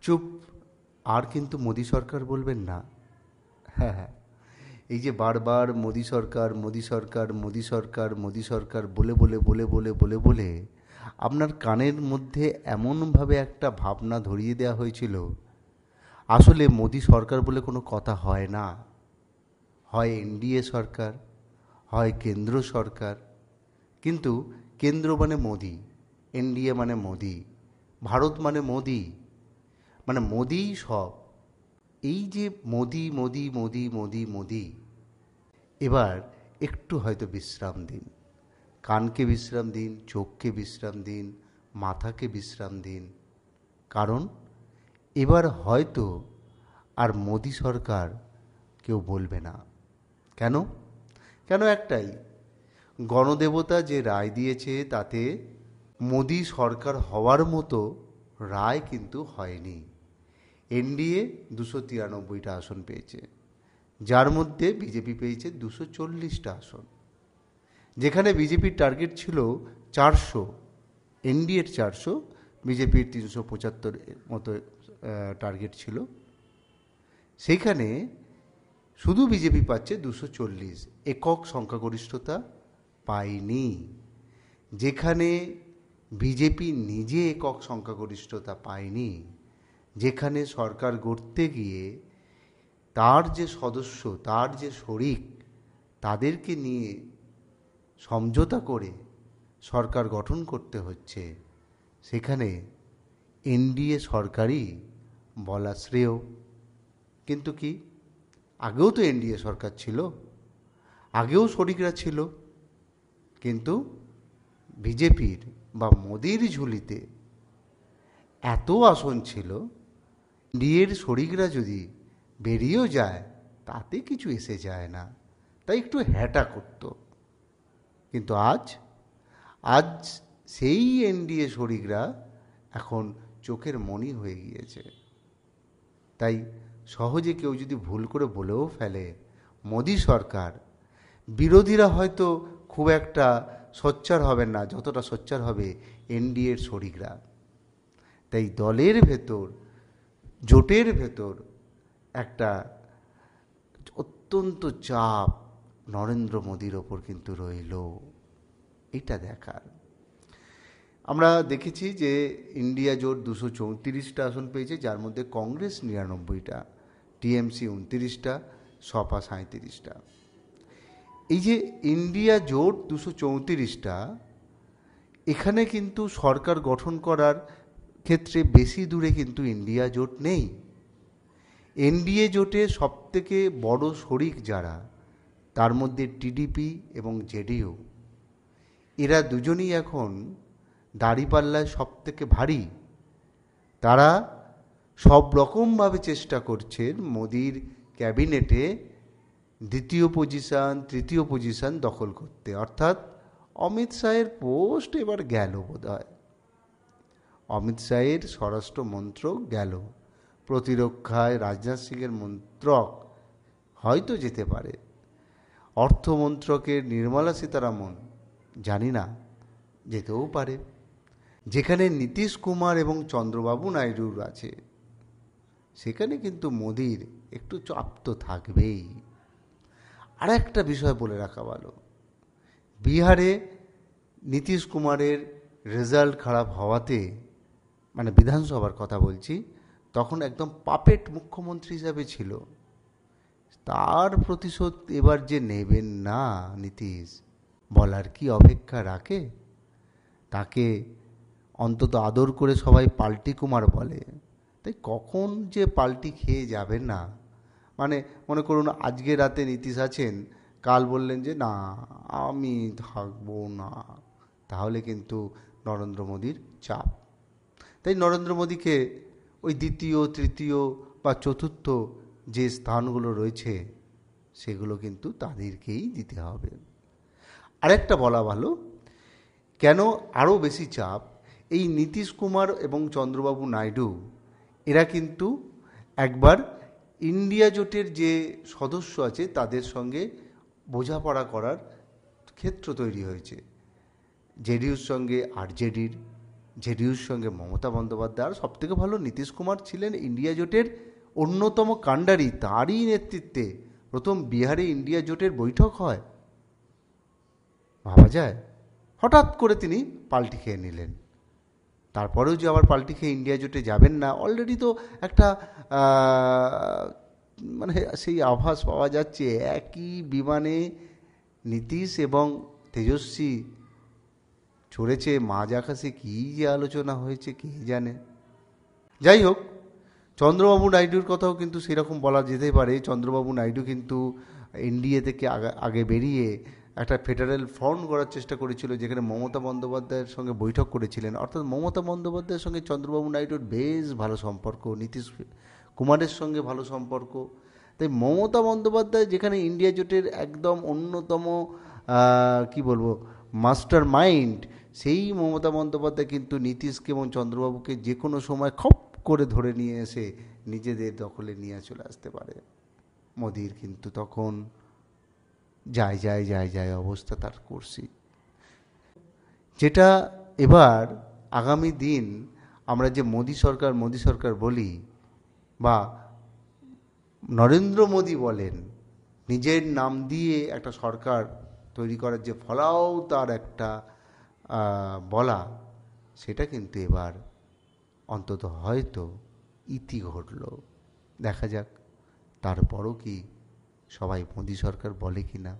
চুপ। আর কিন্তু মোদি সরকার বলবেন না। হ্যাঁ হ্যাঁ, এই যে বারবার মোদি সরকার মোদি সরকার মোদি সরকার মোদি সরকার বলে বলে বলে বলে বলে বলে আপনার কানের মধ্যে এমনভাবে একটা ভাবনা ধরিয়ে দেওয়া হয়েছিল, আসলে মোদি সরকার বলে কোনো কথা হয় না। হয় এনডিএ সরকার, হয় কেন্দ্র সরকার। কিন্তু কেন্দ্র মানে মোদি, এনডিএ মানে মোদি, ভারত মানে মোদি, মানে মোদিই সব। এই যে মোদি মোদি মোদি মোদি মোদি, এবার একটু হয়তো বিশ্রাম দিন, কানকে বিশ্রাম দিন, চোখকে বিশ্রাম দিন, মাথাকে বিশ্রাম দিন। কারণ এবার হয়তো আর মোদি সরকার কেউ বলবে না। কেন? কেন একটাই, গণদেবতা যে রায় দিয়েছে তাতে মোদি সরকার হওয়ার মতো রায় কিন্তু হয়নি। এনডিএ 293টা আসন পেয়েছে, যার মধ্যে বিজেপি পেয়েছে 240টা আসন। যেখানে বিজেপির টার্গেট ছিল 400, এনডিএর 400, বিজেপির 375 মতো টার্গেট ছিল, সেইখানে শুধু বিজেপি পাচ্ছে 240, একক সংখ্যাগরিষ্ঠতা পায়নি। যেখানে বিজেপি নিজে একক সংখ্যাগরিষ্ঠতা পায়নি, যেখানে সরকার গড়তে গিয়ে তার যে সদস্য, তার যে শরিক, তাদেরকে নিয়ে সমঝোতা করে সরকার গঠন করতে হচ্ছে, সেখানে এনডিএ সরকারই বলা শ্রেয়। কিন্তু কি, আগেও তো এনডিএ সরকার ছিল, আগেও শরিকরা ছিল, কিন্তু বিজেপির বা মোদির ঝুলিতে এত আসন ছিল, এনডিএর শরিকরা যদি বেরিয়েও যায় তাতে কিছু এসে যায় না, তাই একটু হ্যাটা করত। কিন্তু আজ সেই এনডিএ শরিকরা এখন চোখের মণি হয়ে গিয়েছে। তাই সহজে কেউ যদি ভুল করে বলেও ফেলে মোদি সরকার, বিরোধীরা হয়তো খুব একটা সোচ্চার হবেন না যতটা সোচ্চার হবে এনডিএর শরিকরা। তাই দলের ভেতর, জোটের ভেতর একটা অত্যন্ত চাপ নরেন্দ্র মোদির ওপর কিন্তু রইল, এটা দেখার। আমরা দেখেছি যে ইন্ডিয়া জোট 234টা আসন পেয়েছে, যার মধ্যে কংগ্রেস 99টা, টিএমসি 29টা, সপা 37টা। এই যে ইন্ডিয়া জোট 234টা, এখানে কিন্তু সরকার গঠন করার ক্ষেত্রে বেশি দূরে কিন্তু ইন্ডিয়া জোট নেই। এনডিএ জোটে সবথেকে বড় শরিক যারা, তার মধ্যে টিডিপি এবং জেডিইউ, এরা দুজনই এখন দাঁড়িপাল্লায় সব থেকে ভারী। তারা সব রকমভাবে চেষ্টা করছেন মোদির ক্যাবিনেটে দ্বিতীয় পজিশন, তৃতীয় পজিশন দখল করতে। অর্থাৎ অমিত শাহের পোস্ট এবার গেল বোধহয়, অমিত শাহের স্বরাষ্ট্র মন্ত্রক গেল, প্রতিরক্ষায় রাজনাথ সিংয়ের মন্ত্রক হয়তো যেতে পারে, অর্থমন্ত্রকের নির্মলা সীতারামন জানি না, যেতেও পারে। যেখানে নীতিশ কুমার এবং চন্দ্রবাবু নাইডুর আছে, সেখানে কিন্তু মোদির একটু চাপ তো থাকবেই। আর একটা বিষয় বলে রাখা ভালো, বিহারে নীতিশ কুমারের রেজাল্ট খারাপ হওয়াতে, মানে বিধানসভার কথা বলছি, তখন একদম পাপেট মুখ্যমন্ত্রী হিসাবে ছিল। তার প্রতিশোধ এবার যে নেবেন না নীতিশ, বলার কি অপেক্ষা রাখে? তাকে অন্তত আদর করে সবাই পাল্টি কুমার বলে, তাই কখন যে পাল্টি খেয়ে যাবেন না, মানে মনে করুন আজকে রাতে নীতিশ আছেন, কাল বললেন যে না আমি থাকবো না, তাহলে কিন্তু নরেন্দ্র মোদির চাপ। তাই নরেন্দ্র মোদিকে ওই দ্বিতীয়, তৃতীয় বা চতুর্থ যে স্থানগুলো রয়েছে, সেগুলো কিন্তু তাদেরকেই দিতে হবে। আরেকটা বলা ভালো, কেন আরও বেশি চাপ, এই নীতিশ কুমার এবং চন্দ্রবাবু নাইডু এরা কিন্তু একবার ইন্ডিয়া জোটের যে সদস্য আছে তাদের সঙ্গে বোঝাপড়া করার ক্ষেত্র তৈরি হয়েছে। জেডিইউর সঙ্গে আরজেডির, জেডিইউর সঙ্গে মমতা বন্দ্যোপাধ্যায়, আর সবথেকে ভালো নীতিশ কুমার ছিলেন ইন্ডিয়া জোটের অন্যতম কাণ্ডারি। তারই নেতৃত্বে প্রথম বিহারে ইন্ডিয়া জোটের বৈঠক হয়। ভাবা যায়? হঠাৎ করে তিনি পাল্টি খেয়ে নিলেন। তারপরেও যে আবার পাল্টি খেয়ে ইন্ডিয়া জোটে যাবেন না, অলরেডি তো একটা মানে সেই আভাস পাওয়া যাচ্ছে। একই বিমানে নীতিশ এবং তেজস্বী চড়েছে, মাঝ আকাশে কী যে আলোচনা হয়েছে কে জানে। যাই হোক, চন্দ্রবাবু নাইডুর কথাও কিন্তু সেরকম বলা যেতে পারে। চন্দ্রবাবু নাইডু কিন্তু এনডিএ থেকে আগে বেরিয়ে একটা ফেডারেল ফ্রন্ট করার চেষ্টা করেছিল, যেখানে মমতা বন্দ্যোপাধ্যায়ের সঙ্গে বৈঠক করেছিলেন। অর্থাৎ মমতা বন্দ্যোপাধ্যায়ের সঙ্গে চন্দ্রবাবু নাইডুর বেশ ভালো সম্পর্ক, নীতিশ কুমারের সঙ্গে ভালো সম্পর্ক। তাই মমতা বন্দ্যোপাধ্যায় যেখানে ইন্ডিয়া জোটের একদম অন্যতম কি বলবো মাস্টার মাইন্ড, সেই মমতা বন্দ্যোপাধ্যায় কিন্তু নীতিশকে এবং চন্দ্রবাবুকে যে কোনো সময় খপ করে ধরে নিয়ে এসে নিজেদের দখলে নিয়ে চলে আসতে পারে। মোদির কিন্তু তখন যায় অবস্থা তার করছি। যেটা এবার আগামী দিন আমরা যে মোদি সরকার বলি, বা নরেন্দ্র মোদি বলেন, নিজের নাম দিয়ে একটা সরকার তৈরি করার যে ফলাও তার একটা বলা, সেটা কিন্তু এবার অন্তত হয়তো ইতি ঘটল। দেখা যাক তারপরও কি সবাই মোদি সরকার বলে কি না।